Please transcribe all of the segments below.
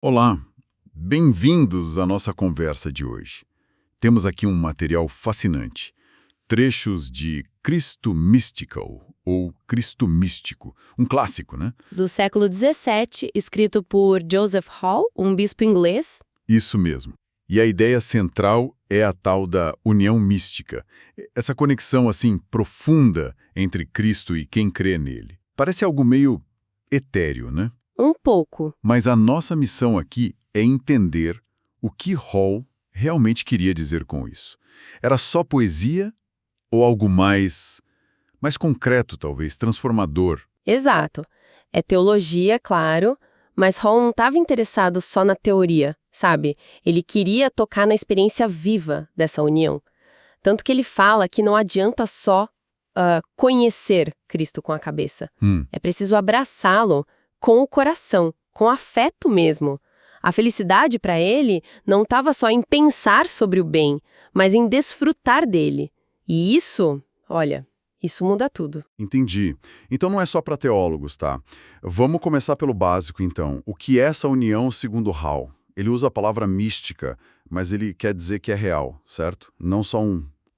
Olá, bem-vindos à nossa conversa de hoje. Temos aqui um material fascinante, trechos de Cristo Mystical, ou Cristo Místico, um clássico, né? Do século XVII, escrito por Joseph Hall, um bispo inglês. Isso mesmo. E a ideia central é a tal da união mística, essa conexão assim profunda entre Cristo e quem crê nele. Parece algo meio etéreo, né? Um pouco. Mas a nossa missão aqui é entender o que Hall realmente queria dizer com isso. Era só poesia ou algo mais concreto, talvez, transformador? Exato. É teologia, claro, mas Hall não estava interessado só na teoria, sabe? Ele queria tocar na experiência viva dessa união. Tanto que ele fala que não adianta só conhecer Cristo com a cabeça. É preciso abraçá-lo com o coração, com afeto mesmo. A felicidade para ele não estava só em pensar sobre o bem, mas em desfrutar dele. E isso, olha, isso muda tudo. Entendi. Então não é só para teólogos, tá? Vamos começar pelo básico, então. O que é essa união segundo Hall? Ele usa a palavra mística, mas ele quer dizer que é real, certo? Não só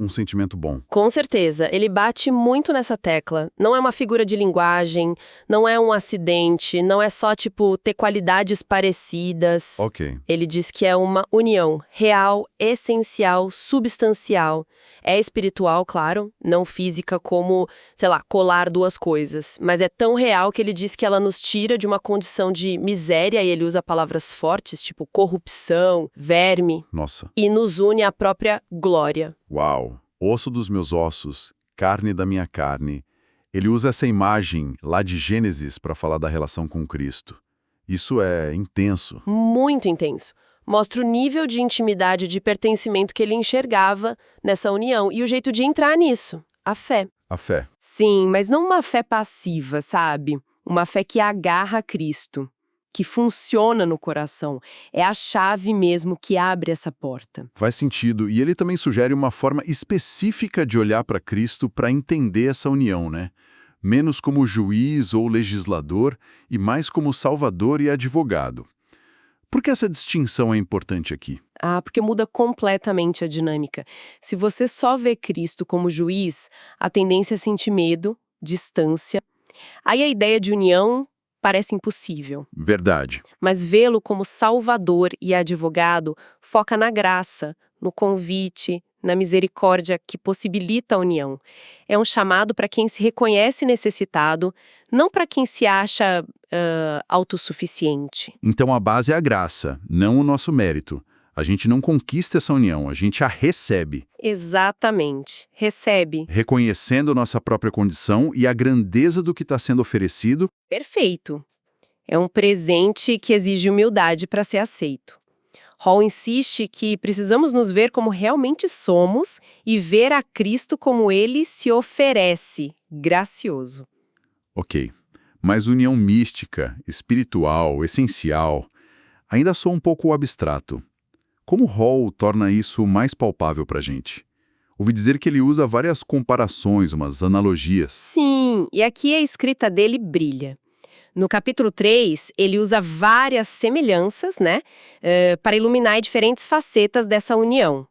um sentimento bom. Com certeza, ele bate muito nessa tecla. Não é uma figura de linguagem, não é um acidente, não é só, ter qualidades parecidas. Ok. Ele diz que é uma união real, essencial, substancial. É espiritual, claro, não física como, colar duas coisas. Mas é tão real que ele diz que ela nos tira de uma condição de miséria, e ele usa palavras fortes, tipo corrupção, verme, Nossa. e nos une à própria glória. Uau! Osso dos meus ossos, carne da minha carne. Ele usa essa imagem lá de Gênesis para falar da relação com Cristo. Isso é intenso. Muito intenso. Mostra o nível de intimidade e de pertencimento que ele enxergava nessa união e o jeito de entrar nisso, a fé. A fé. Sim, mas não uma fé passiva, sabe? Uma fé que agarra a Cristo, que funciona no coração. É a chave mesmo que abre essa porta. Faz sentido. E ele também sugere uma forma específica de olhar para Cristo para entender essa união, né? Menos como juiz ou legislador e mais como salvador e advogado. Por que essa distinção é importante aqui? Porque muda completamente a dinâmica. Se você só vê Cristo como juiz, a tendência é sentir medo, distância. Aí a ideia de união parece impossível. Verdade. Mas vê-lo como salvador e advogado foca na graça, no convite, na misericórdia que possibilita a união. É um chamado para quem se reconhece necessitado, não para quem se acha autossuficiente. Então a base é a graça, não o nosso mérito. A gente não conquista essa união, a gente a recebe. Exatamente. Recebe. Reconhecendo nossa própria condição e a grandeza do que está sendo oferecido. Perfeito. É um presente que exige humildade para ser aceito. Hall insiste que precisamos nos ver como realmente somos e ver a Cristo como ele se oferece, gracioso. Ok, mas união mística, espiritual, essencial, ainda soa um pouco abstrato. Como Hall torna isso mais palpável para a gente? Ouvi dizer que ele usa várias comparações, umas analogias. Sim, e aqui a escrita dele brilha. No capítulo 3, ele usa várias semelhanças, para iluminar diferentes facetas dessa união.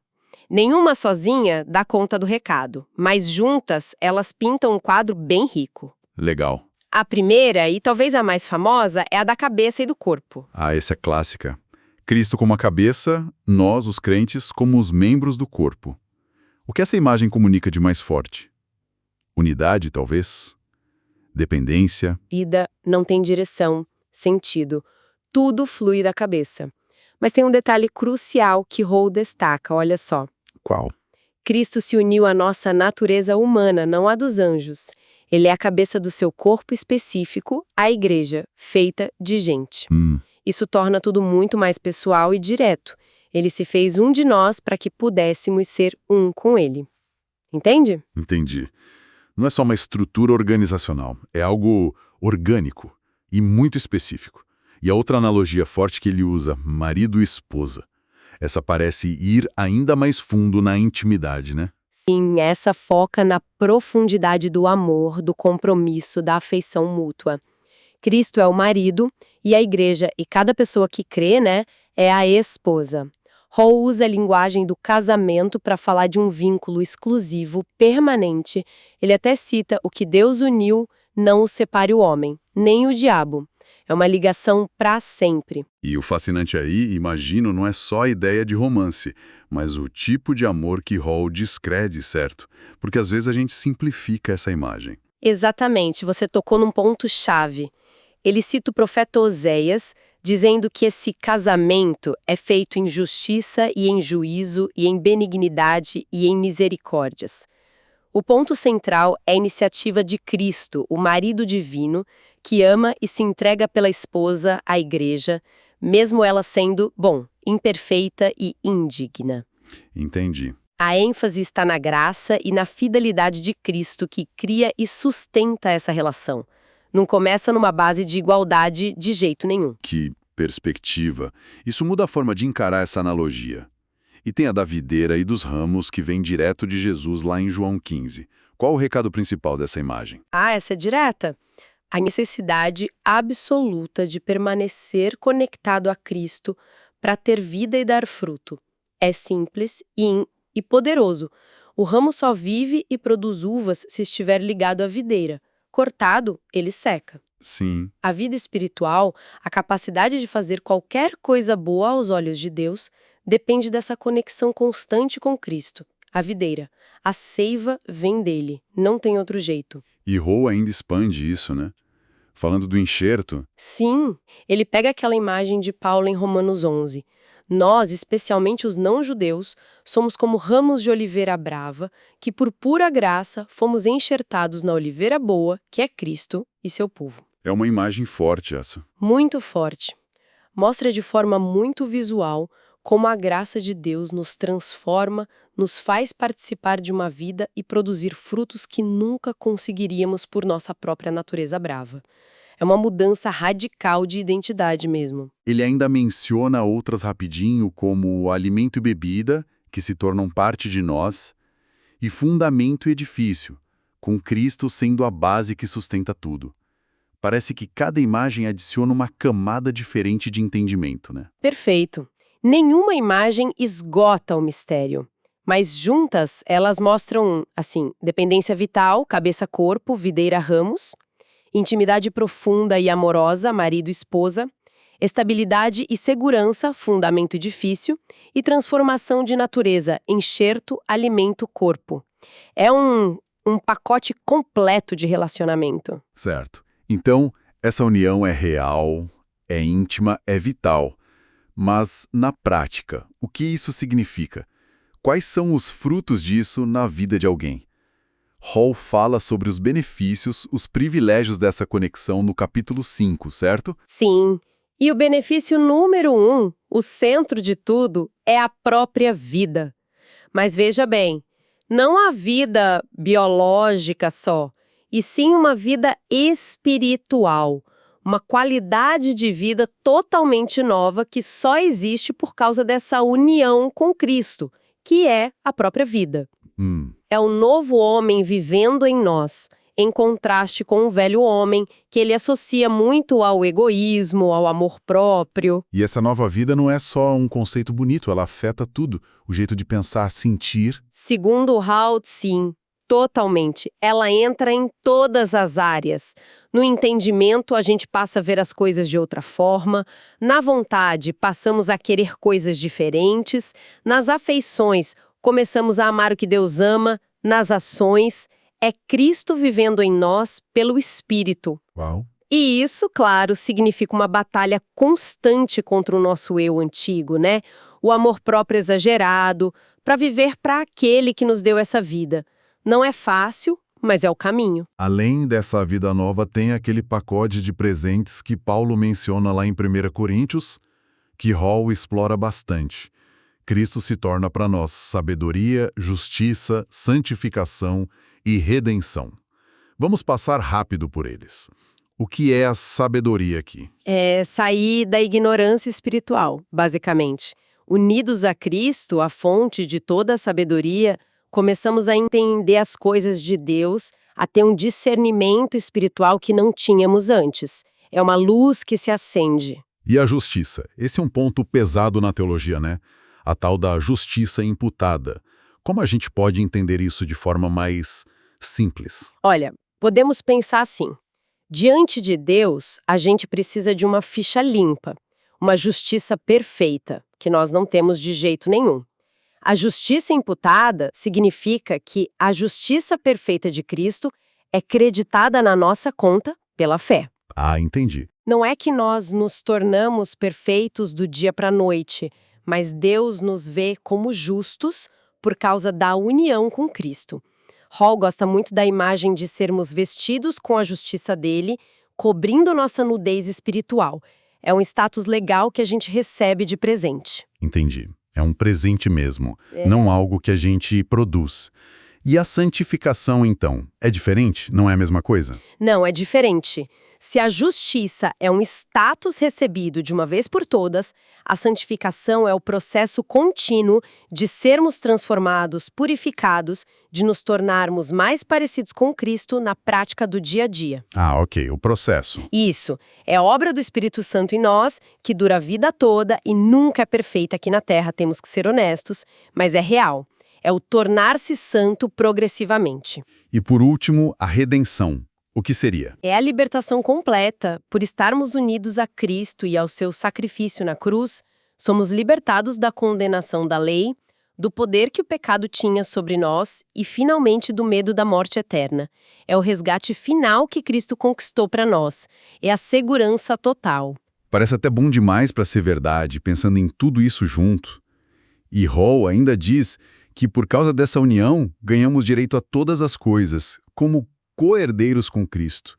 Nenhuma sozinha dá conta do recado, mas juntas elas pintam um quadro bem rico. Legal. A primeira, e talvez a mais famosa, é a da cabeça e do corpo. Ah, essa é clássica. Cristo como a cabeça, nós, os crentes, como os membros do corpo. O que essa imagem comunica de mais forte? Unidade, talvez? Dependência? Vida não tem direção, sentido. Tudo flui da cabeça. Mas tem um detalhe crucial que Hall destaca, olha só. Qual? Cristo se uniu à nossa natureza humana, não à dos anjos. Ele é a cabeça do seu corpo específico, a igreja, feita de gente. Isso torna tudo muito mais pessoal e direto. Ele se fez um de nós para que pudéssemos ser um com ele. Entende? Entendi. Não é só uma estrutura organizacional, é algo orgânico e muito específico. E a outra analogia forte que ele usa, marido e esposa. Essa parece ir ainda mais fundo na intimidade, né? Sim, essa foca na profundidade do amor, do compromisso, da afeição mútua. Cristo é o marido E a igreja e cada pessoa que crê, né, é a esposa. Hall usa a linguagem do casamento para falar de um vínculo exclusivo, permanente. Ele até cita: o que Deus uniu, não o separe o homem, nem o diabo. É uma ligação para sempre. E o fascinante aí, imagino, não é só a ideia de romance, mas o tipo de amor que Hall descreve, certo? Porque às vezes a gente simplifica essa imagem. Exatamente, você tocou num ponto-chave. Ele cita o profeta Oséias, dizendo que esse casamento é feito em justiça e em juízo e em benignidade e em misericórdias. O ponto central é a iniciativa de Cristo, o marido divino, que ama e se entrega pela esposa, a igreja, mesmo ela sendo, imperfeita e indigna. Entendi. A ênfase está na graça e na fidelidade de Cristo que cria e sustenta essa relação. Não começa numa base de igualdade de jeito nenhum. Que perspectiva. Isso muda a forma de encarar essa analogia. E tem a da videira e dos ramos que vem direto de Jesus lá em João 15. Qual o recado principal dessa imagem? Essa é direta. A necessidade absoluta de permanecer conectado a Cristo para ter vida e dar fruto. É simples e poderoso. O ramo só vive e produz uvas se estiver ligado à videira. Cortado, ele seca. Sim. A vida espiritual, a capacidade de fazer qualquer coisa boa aos olhos de Deus, depende dessa conexão constante com Cristo, a videira. A seiva vem dele, não tem outro jeito. E Hall ainda expande isso, né? Falando do enxerto. Sim, ele pega aquela imagem de Paulo em Romanos 11. Nós, especialmente os não-judeus, somos como ramos de oliveira brava, que por pura graça fomos enxertados na oliveira boa, que é Cristo e seu povo. É uma imagem forte essa. Muito forte. Mostra de forma muito visual como a graça de Deus nos transforma, nos faz participar de uma vida e produzir frutos que nunca conseguiríamos por nossa própria natureza brava. É uma mudança radical de identidade mesmo. Ele ainda menciona outras rapidinho, como alimento e bebida, que se tornam parte de nós, e fundamento e edifício, com Cristo sendo a base que sustenta tudo. Parece que cada imagem adiciona uma camada diferente de entendimento, né? Perfeito. Nenhuma imagem esgota o mistério, mas juntas elas mostram, dependência vital, cabeça-corpo, videira-ramos, intimidade profunda e amorosa, marido e esposa, estabilidade e segurança, fundamento e edifício, e transformação de natureza, enxerto, alimento, corpo. É um pacote completo de relacionamento. Certo. Então, essa união é real, é íntima, é vital. Mas, na prática, o que isso significa? Quais são os frutos disso na vida de alguém? Hall fala sobre os benefícios, os privilégios dessa conexão no capítulo 5, certo? Sim. E o benefício número 1, o centro de tudo, é a própria vida. Mas veja bem, não a vida biológica só, e sim uma vida espiritual. Uma qualidade de vida totalmente nova que só existe por causa dessa união com Cristo, que é a própria vida. É o novo homem vivendo em nós, em contraste com o velho homem, que ele associa muito ao egoísmo, ao amor próprio. E essa nova vida não é só um conceito bonito, ela afeta tudo. O jeito de pensar, sentir. Segundo Hall, sim, totalmente. Ela entra em todas as áreas. No entendimento, a gente passa a ver as coisas de outra forma. Na vontade, passamos a querer coisas diferentes. Nas afeições, começamos a amar o que Deus ama. Nas ações, é Cristo vivendo em nós pelo Espírito. Uau! E isso, claro, significa uma batalha constante contra o nosso eu antigo, né? O amor próprio exagerado, para viver para aquele que nos deu essa vida. Não é fácil, mas é o caminho. Além dessa vida nova, tem aquele pacote de presentes que Paulo menciona lá em 1 Coríntios, que Hall explora bastante. Cristo se torna para nós sabedoria, justiça, santificação e redenção. Vamos passar rápido por eles. O que é a sabedoria aqui? É sair da ignorância espiritual, basicamente. Unidos a Cristo, a fonte de toda a sabedoria, começamos a entender as coisas de Deus, a ter um discernimento espiritual que não tínhamos antes. É uma luz que se acende. E a justiça? Esse é um ponto pesado na teologia, né? A tal da justiça imputada. Como a gente pode entender isso de forma mais simples? Olha, podemos pensar assim. Diante de Deus, a gente precisa de uma ficha limpa, uma justiça perfeita, que nós não temos de jeito nenhum. A justiça imputada significa que a justiça perfeita de Cristo é creditada na nossa conta pela fé. Ah, entendi. Não é que nós nos tornamos perfeitos do dia para a noite, mas Deus nos vê como justos por causa da união com Cristo. Hall gosta muito da imagem de sermos vestidos com a justiça dele, cobrindo nossa nudez espiritual. É um status legal que a gente recebe de presente. Entendi. É um presente mesmo, não algo que a gente produz. E a santificação, então, é diferente? Não é a mesma coisa? Não, é diferente. Se a justiça é um status recebido de uma vez por todas, a santificação é o processo contínuo de sermos transformados, purificados, de nos tornarmos mais parecidos com Cristo na prática do dia a dia. Ah, ok, o processo. Isso, é obra do Espírito Santo em nós, que dura a vida toda e nunca é perfeita aqui na Terra, temos que ser honestos, mas é real. É o tornar-se santo progressivamente. E por último, a redenção. O que seria? É a libertação completa. Por estarmos unidos a Cristo e ao seu sacrifício na cruz, somos libertados da condenação da lei, do poder que o pecado tinha sobre nós e, finalmente, do medo da morte eterna. É o resgate final que Cristo conquistou para nós. É a segurança total. Parece até bom demais para ser verdade, pensando em tudo isso junto. E Hall ainda diz que, por causa dessa união, ganhamos direito a todas as coisas, como co-herdeiros com Cristo.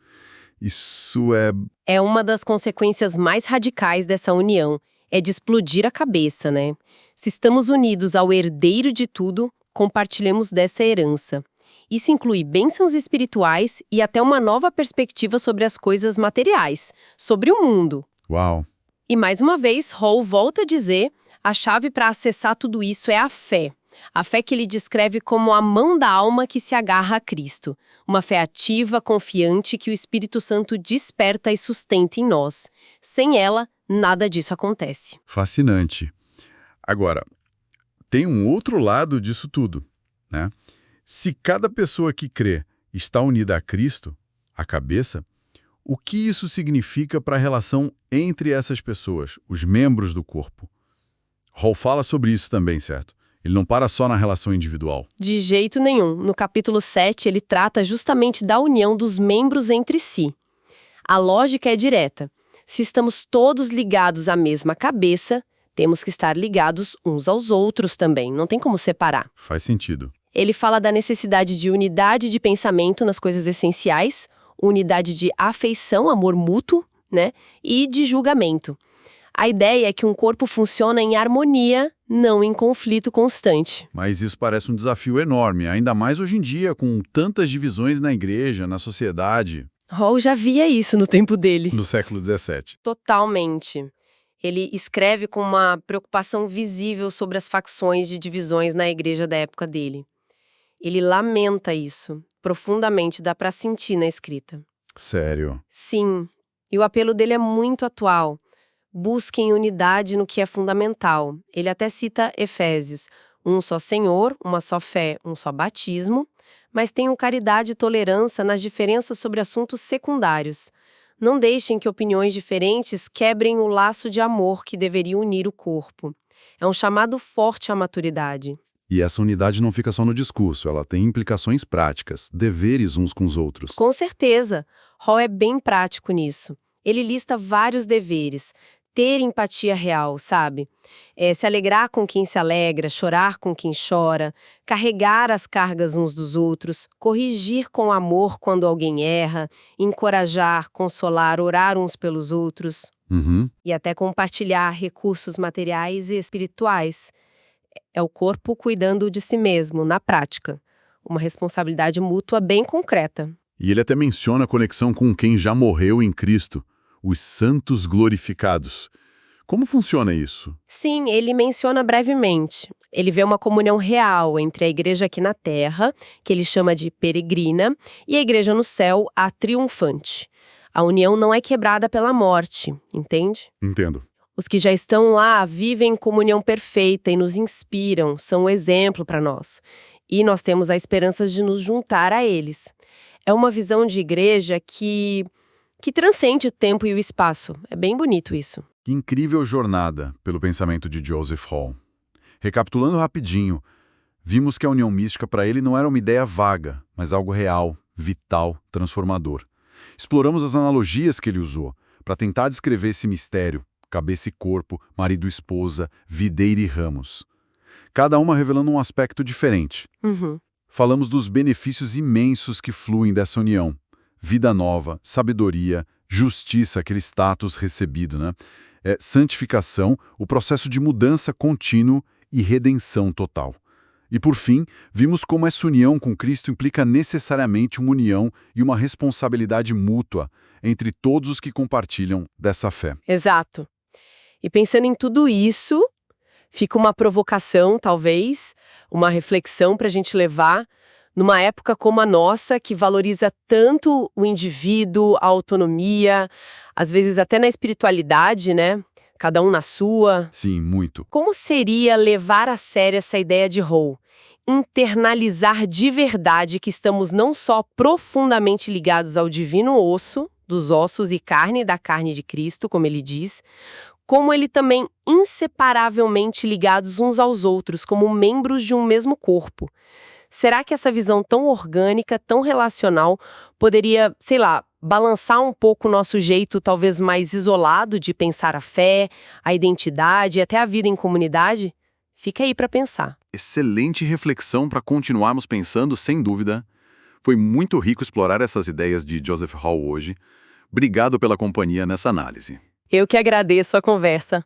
Isso é... É uma das consequências mais radicais dessa união. É de explodir a cabeça, né? Se estamos unidos ao herdeiro de tudo, compartilhemos dessa herança. Isso inclui bênçãos espirituais e até uma nova perspectiva sobre as coisas materiais, sobre o mundo. Uau! E mais uma vez, Hall volta a dizer, a chave para acessar tudo isso é a fé. A fé que ele descreve como a mão da alma que se agarra a Cristo. Uma fé ativa, confiante, que o Espírito Santo desperta e sustenta em nós. Sem ela, nada disso acontece. Fascinante. Agora, tem um outro lado disso tudo, né? Se cada pessoa que crê está unida a Cristo, a cabeça, o que isso significa para a relação entre essas pessoas, os membros do corpo? Hall fala sobre isso também, certo? Ele não para só na relação individual. De jeito nenhum. No capítulo 7, ele trata justamente da união dos membros entre si. A lógica é direta. Se estamos todos ligados à mesma cabeça, temos que estar ligados uns aos outros também. Não tem como separar. Faz sentido. Ele fala da necessidade de unidade de pensamento nas coisas essenciais, unidade de afeição, amor mútuo, né? E de julgamento. A ideia é que um corpo funciona em harmonia, não em conflito constante. Mas isso parece um desafio enorme, ainda mais hoje em dia, com tantas divisões na igreja, na sociedade. Hall já via isso no tempo dele. No século XVII. Totalmente. Ele escreve com uma preocupação visível sobre as facções de divisões na igreja da época dele. Ele lamenta isso. Profundamente, dá para sentir na escrita. Sério? Sim. E o apelo dele é muito atual. Busquem unidade no que é fundamental. Ele até cita Efésios. Um só Senhor, uma só fé, um só batismo, mas tenham caridade e tolerância nas diferenças sobre assuntos secundários. Não deixem que opiniões diferentes quebrem o laço de amor que deveria unir o corpo. É um chamado forte à maturidade. E essa unidade não fica só no discurso, ela tem implicações práticas, deveres uns com os outros. Com certeza. Hall é bem prático nisso. Ele lista vários deveres. Ter empatia real, sabe? Se alegrar com quem se alegra, chorar com quem chora, carregar as cargas uns dos outros, corrigir com amor quando alguém erra, encorajar, consolar, orar uns pelos outros e até compartilhar recursos materiais e espirituais. É o corpo cuidando de si mesmo, na prática. Uma responsabilidade mútua bem concreta. E ele até menciona a conexão com quem já morreu em Cristo. Os santos glorificados. Como funciona isso? Sim, ele menciona brevemente. Ele vê uma comunhão real entre a igreja aqui na Terra, que ele chama de peregrina, e a igreja no céu, a triunfante. A união não é quebrada pela morte, entende? Entendo. Os que já estão lá vivem em comunhão perfeita e nos inspiram, são um exemplo para nós. E nós temos a esperança de nos juntar a eles. É uma visão de igreja que transcende o tempo e o espaço. É bem bonito isso. Que incrível jornada pelo pensamento de Joseph Hall. Recapitulando rapidinho, vimos que a união mística para ele não era uma ideia vaga, mas algo real, vital, transformador. Exploramos as analogias que ele usou para tentar descrever esse mistério, cabeça e corpo, marido e esposa, videira e ramos. Cada uma revelando um aspecto diferente. Falamos dos benefícios imensos que fluem dessa união. Vida nova, sabedoria, justiça, aquele status recebido, né? Santificação, o processo de mudança contínuo e redenção total. E por fim, vimos como essa união com Cristo implica necessariamente uma união e uma responsabilidade mútua entre todos os que compartilham dessa fé. Exato. E pensando em tudo isso, fica uma provocação, talvez, uma reflexão para a gente levar numa época como a nossa, que valoriza tanto o indivíduo, a autonomia, às vezes até na espiritualidade, né? Cada um na sua. Sim, muito. Como seria levar a sério essa ideia de Hall? Internalizar de verdade que estamos não só profundamente ligados ao divino osso, dos ossos e carne da carne de Cristo, como ele diz, como ele também inseparavelmente ligados uns aos outros, como membros de um mesmo corpo. Será que essa visão tão orgânica, tão relacional, poderia, sei lá, balançar um pouco o nosso jeito talvez mais isolado de pensar a fé, a identidade e até a vida em comunidade? Fica aí para pensar. Excelente reflexão para continuarmos pensando, sem dúvida. Foi muito rico explorar essas ideias de Joseph Hall hoje. Obrigado pela companhia nessa análise. Eu que agradeço a conversa.